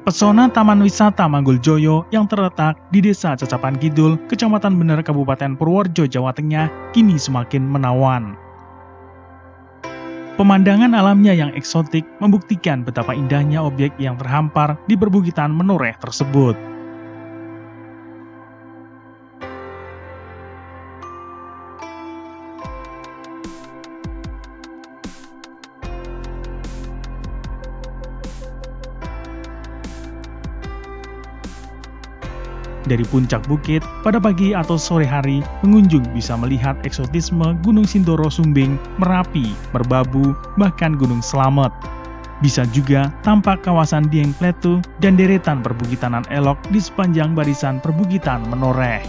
Pesona Taman Wisata Mangguljoyo yang terletak di Desa Cacapan Kidul, Kecamatan Bener, Kabupaten Purworejo, Jawa Tengah, kini semakin menawan. Pemandangan alamnya yang eksotik membuktikan betapa indahnya objek yang terhampar di perbukitan menoreh tersebut. Dari puncak bukit, pada pagi atau sore hari, pengunjung bisa melihat eksotisme Gunung Sindoro Sumbing, Merapi, Merbabu, bahkan Gunung Slamet. Bisa juga tampak kawasan Dieng Pletu dan deretan perbukitanan elok di sepanjang barisan perbukitan menoreh.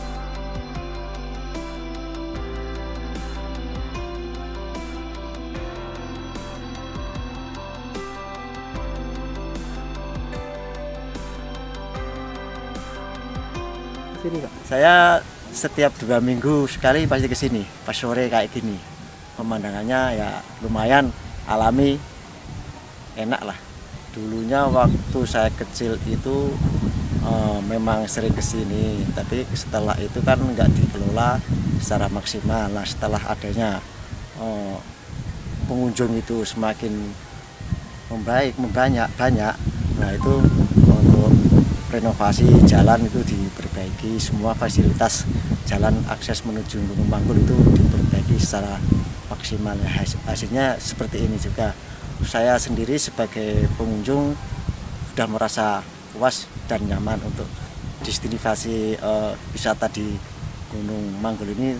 Saya setiap 2 minggu sekali pasti ke sini, pas sore kayak gini. Pemandangannya ya lumayan alami, enak lah. Dulunya waktu saya kecil itu memang sering ke sini, tapi setelah itu kan nggak dikelola secara maksimal. Nah, setelah adanya pengunjung itu semakin banyak, nah itu untuk renovasi jalan itu diperbaiki, semua fasilitas jalan akses menuju Gunung Manggul itu diperbaiki secara maksimal. Hasilnya seperti ini juga. Saya sendiri sebagai pengunjung sudah merasa puas dan nyaman untuk destinasi wisata di Gunung Manggul ini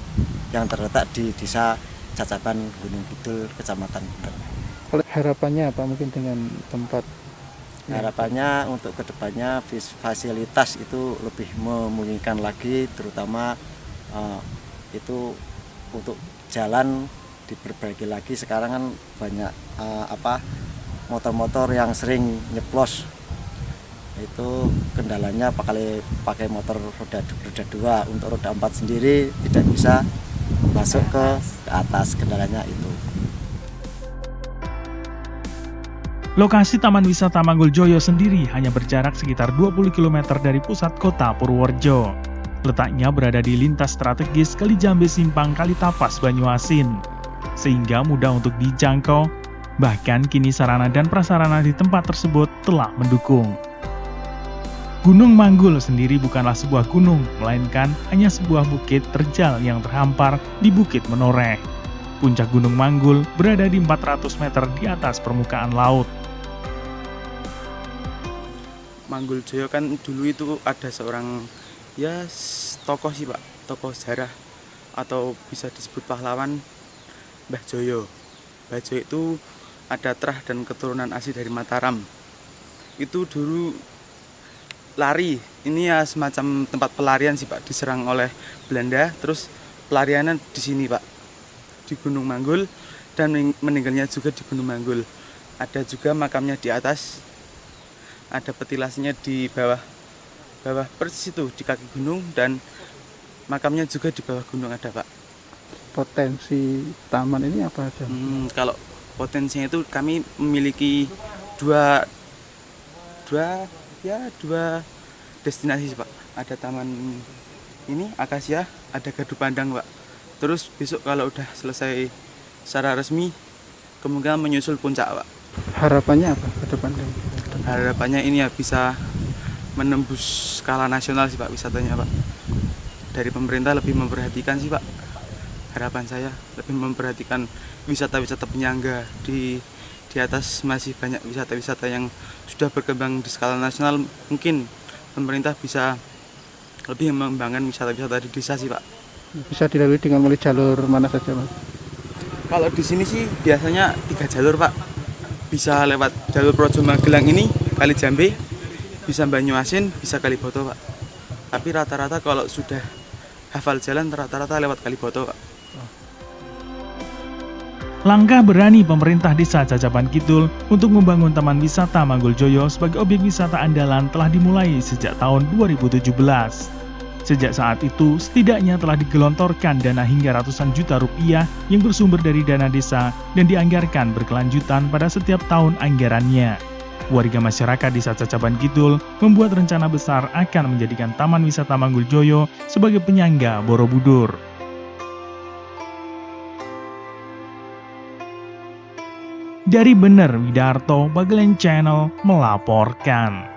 yang terletak di Desa Cacapan Gunung Kidul, Kecamatan Bener. Harapannya apa mungkin dengan tempat? Harapannya untuk kedepannya fasilitas itu lebih memungkinkan lagi, terutama itu untuk jalan diperbaiki lagi. Sekarang kan banyak motor-motor yang sering nyeplos, itu kendalanya pakai motor roda 2. Untuk roda 4 sendiri tidak bisa masuk ke atas, kendalanya itu. Lokasi Taman Wisata Mangguljoyo sendiri hanya berjarak sekitar 20 km dari pusat kota Purworejo. Letaknya berada di lintas strategis Kali Jambe Simpang Kalitapas Banyuasin, sehingga mudah untuk dijangkau. Bahkan kini sarana dan prasarana di tempat tersebut telah mendukung. Gunung Manggul sendiri bukanlah sebuah gunung, melainkan hanya sebuah bukit terjal yang terhampar di Bukit Menoreh. Puncak Gunung Manggul berada di 400 meter di atas permukaan laut. Mangguljoyo kan dulu itu ada seorang tokoh sih Pak, tokoh sejarah atau bisa disebut pahlawan, Mbah Joyo. Mbah Joyo itu ada terah dan keturunan asli dari Mataram. Itu dulu lari, ini ya semacam tempat pelarian sih Pak, diserang oleh Belanda, terus pelariannya di sini Pak, di Gunung Manggul, dan meninggalnya juga di Gunung Manggul. Ada juga makamnya di atas, ada petilasnya di bawah persis itu di kaki gunung, dan makamnya juga di bawah gunung ada Pak. Potensi taman ini apa aja? Kalau potensinya itu kami memiliki dua destinasi Pak. Ada taman ini akasia, ada Gadu Pandang Pak. Terus besok kalau udah selesai secara resmi, kemungkinan menyusul puncak Pak. Harapannya apa ke depan? Harapannya ini ya bisa menembus skala nasional sih Pak wisatanya Pak. Dari pemerintah lebih memperhatikan sih Pak. Harapan saya lebih memperhatikan wisata-wisata penyangga di atas. Masih banyak wisata-wisata yang sudah berkembang di skala nasional. Mungkin pemerintah bisa lebih mengembangkan wisata-wisata di desa sih Pak. Bisa dilalui dengan melalui jalur mana saja Pak? Kalau di sini sih biasanya 3 jalur Pak. Bisa lewat jalur Projo Magelang ini, Kali Jambe, bisa Banyuasin, bisa Kaliboto Pak. Tapi rata-rata kalau sudah hafal jalan rata-rata lewat Kaliboto Pak. Langkah berani pemerintah Desa Cacapan Kidul untuk membangun Taman Wisata Mangguljoyo sebagai objek wisata andalan telah dimulai sejak tahun 2017. Sejak saat itu, setidaknya telah digelontorkan dana hingga ratusan juta rupiah yang bersumber dari dana desa dan dianggarkan berkelanjutan pada setiap tahun anggarannya. Warga masyarakat Desa Cacaban Kidul membuat rencana besar akan menjadikan Taman Wisata Mangguljoyo sebagai penyangga Borobudur. Dari Bener Widarto, Bagelen Channel melaporkan.